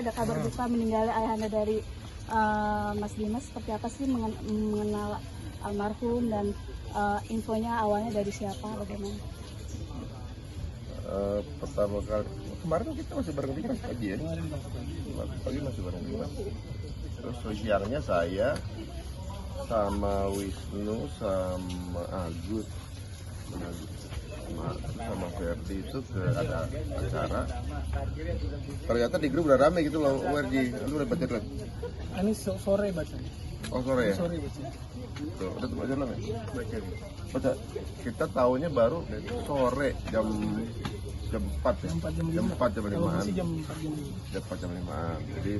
ada kabar duka meninggalnya ayahanda dari Mas Dimas. Seperti apa sih mengenal almarhum dan infonya awalnya dari siapa, bagaimana? Pertama kali kemarin kita masih bareng Dimas pagi ya, pagi masih bareng Dimas. Terus siangnya saya sama Wisnu sama Agus sama Ferdi itu ada acara. Ternyata di grup udah rame gitu loh, Werdi. Lu udah baca kan? Ini sore bacanya. Oh sore ya? Sore baca. Tuh, udah baca belum ya? Baca. Kita tahunya baru sore jam 4 ya? Jam 4 jam 5-an. Masih jam 4 Jam 4 jam 5-an. Jadi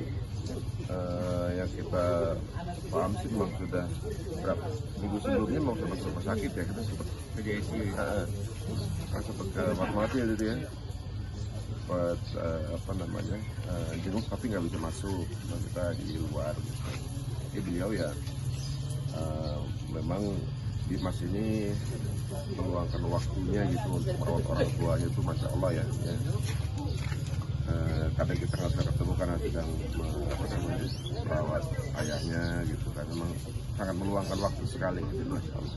yang kita paham sih memang sudah berapa minggu sebelumnya mau sempat ke rumah sakit ya, kita sempat ke JSI sempat ke Fatmawati ya gitu ya, sempat jenguk tapi nggak bisa masuk, kita di luar. Jadi beliau ya memang Dimas ini meluangkan waktunya gitu untuk merawat orang tuanya, itu masya Allah ya. Kadang kita nggak bisa ketemu karena sedang merawat ayahnya gitu kan, memang sangat meluangkan waktu sekali gitu, masya Allah.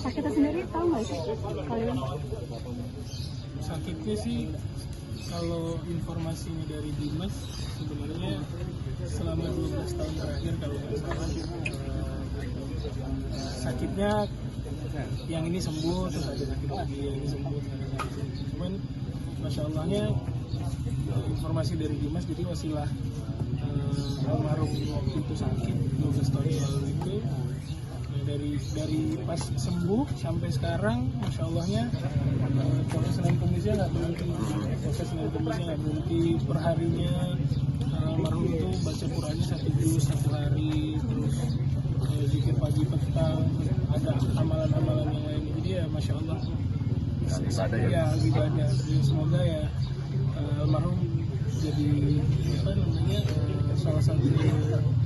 Sakitnya sendiri tahu nggak sih kalian? Sakitnya sih kalau informasinya dari Dimas sebenarnya selama 12 tahun terakhir kalau nggak salah sakitnya yang ini sembuh terus ada sakit lagi, yang ini sembuh terus ada sakit lagi. Cuman masya Allahnya informasi dari Dimas jadi wasilah almarhum waktu itu sakit 12 tahun yang lalu itu, dari pas sembuh sampai sekarang masya Allahnya proses Senin Kemisnya nggak berhenti, perharinya almarhum itu baca Qurannya 1 juz 1 hari, terus zikir pagi petang, ada amalan-amalan yang lain. Jadi ya masya Allah ya ibadah. Semoga ya almarhum jadi salah satu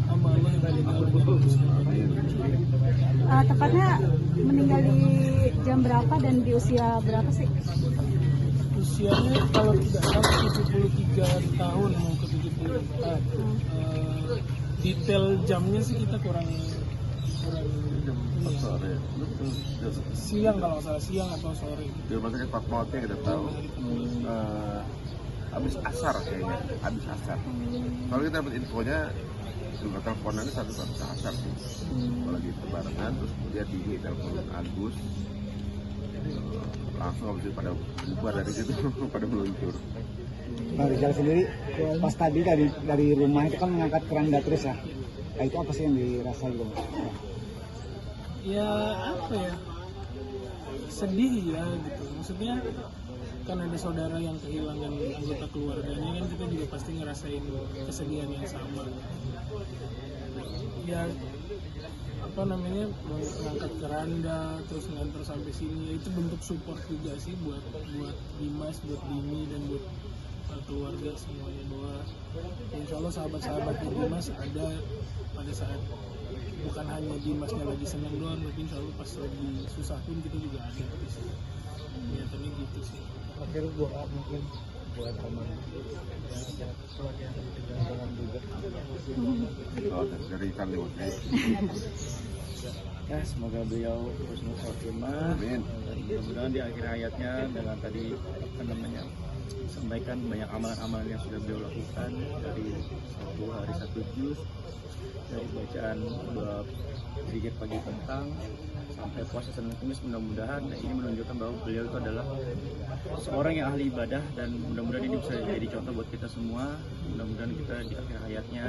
hamba Allah yang meninggal dengan Tepatnya meninggal di jam berapa dan di usia berapa sih? Usianya kalau tidak salah 73 tahun mau ke 74. Detail jamnya sih kita kurang Sore. Siang kalau nggak salah, siang atau sore. Di rumah sakit Fatmawati kita tahu habis asar kayaknya, habis asar. Kalau kita dapat infonya juga teleponannya satu asar sih. Kalau lagi berbarengan terus kemudian di telepon Agus, langsung habis itu pada bubar dari situ pada meluncur. Bang Rizal sendiri pas tadi dari rumah itu kan mengangkat keranda terus ya. Nah, itu apa sih yang dirasa gitu? Ya apa ya, sedih ya gitu. Maksudnya kan ada saudara yang kehilangan anggota keluarganya, kan kita juga pasti ngerasain kesedihan yang sama. Ya apa namanya, mengangkat keranda terus nganter sampai sini, itu bentuk support juga sih buat Dimas, buat Dini dan buat keluarga semuanya, bahwa insya Allah sahabat-sahabat Dimas ada pada saat bukan hanya Dimasnya lagi senang doang, tapi insya Allah pas lagi susah pun kita juga ada di sini. Kelihatannya gitu sih. Akhirnya mungkin buat teman keluarga yang ditinggalkan juga. Dari Kalimantan. Ya, semoga beliau husnul khotimah. Amin. Dan mudah-mudahan di akhir hayatnya dengan tadi sampaikan banyak amalan-amalan yang sudah beliau lakukan, dari 1 hari 1 juz, dari bacaan bab zikir pagi petang sampai puasa Senin Kamis. Mudah-mudahan ini menunjukkan bahwa beliau itu adalah seorang yang ahli ibadah, dan mudah-mudahan ini bisa jadi contoh buat kita semua. Mudah-mudahan kita di akhir hayatnya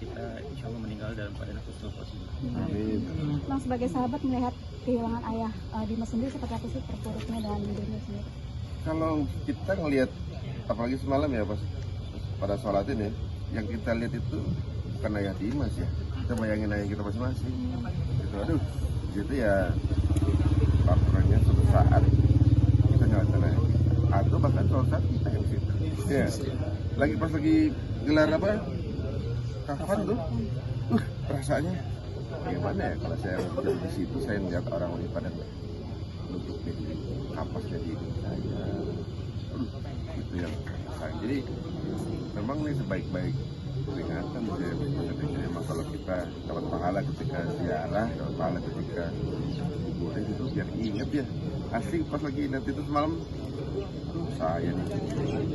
kita insya Allah meninggal dalam keadaan husnul khotimah. Amin. Bang, sebagai sahabat melihat kehilangan ayah Dimas sendiri seperti apa sih terpuruknya dan hidupnya sendiri? Kalau kita ngelihat apalagi semalam ya pas pada sholat ini, yang kita lihat itu bukan ayah Dimas ya, kita bayangin ayah kita masing-masing gitu. Aduh gitu ya, laporannya suatu saat kita nyalakan ayah kita, atau bahkan suatu saat kita yang situ ya, lagi pas lagi gelar apa kafan tuh, perasaannya gimana ya kalau saya di situ, saya melihat orang-orang pada untuk jadi kapas jadi saya itu yang sayang. Jadi memang ini sebaik-baik peringatan sih. Memang kalau kita dapat pahala ketika ziarah, dapat pahala ketika kuburan itu biar ingat ya. Asli pas lagi nanti itu semalam, saya nih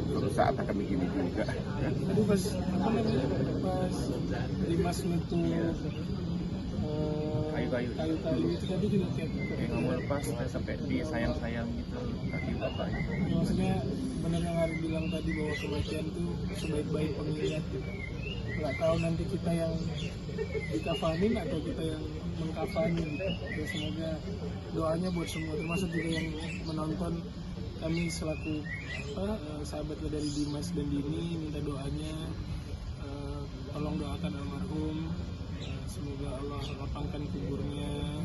suatu saat akan begini juga. Tadi pas apa namanya, pas Dimas nutup kayu-kayu itu tadi juga kayak nggak mau lepas sampai disayang-sayang gitu kaki bapak. Maksudnya benar yang Ari bilang tadi bahwa kematian tuh sebaik-baik pengingat gitu. Nggak tahu nanti kita yang dikafanin atau kita yang mengkafani gitu. Ya, semoga doanya buat semua, termasuk juga yang menonton, kami selaku sahabat dari Dimas dan Dini minta doanya, tolong doakan almarhum, semoga Allah lapangkan kuburnya,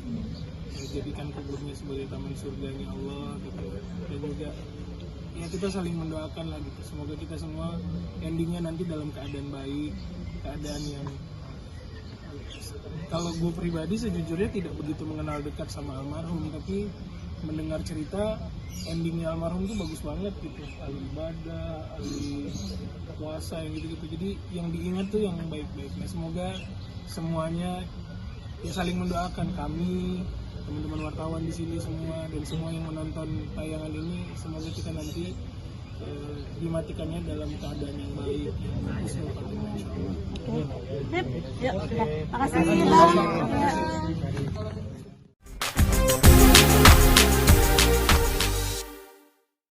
jadikan kuburnya sebagai taman surganya Allah gitu. Dan juga ya kita saling mendoakan lah gitu, semoga kita semua endingnya nanti dalam keadaan baik, keadaan yang kalau gue pribadi sejujurnya tidak begitu mengenal dekat sama almarhum, tapi mendengar cerita endingnya almarhum tuh bagus banget gitu, ahli ibadah, ahli puasa yang gitu-gitu. Jadi yang diingat tuh yang baik-baik. Nah, semoga semuanya ya saling mendoakan, kami, teman-teman wartawan di sini semua, dan semua yang menonton tayangan ini, semoga kita nanti dimatikannya dalam keadaan yang baik, yang husnul khotimah insyaallah. Sip, yuk, makasih Bang.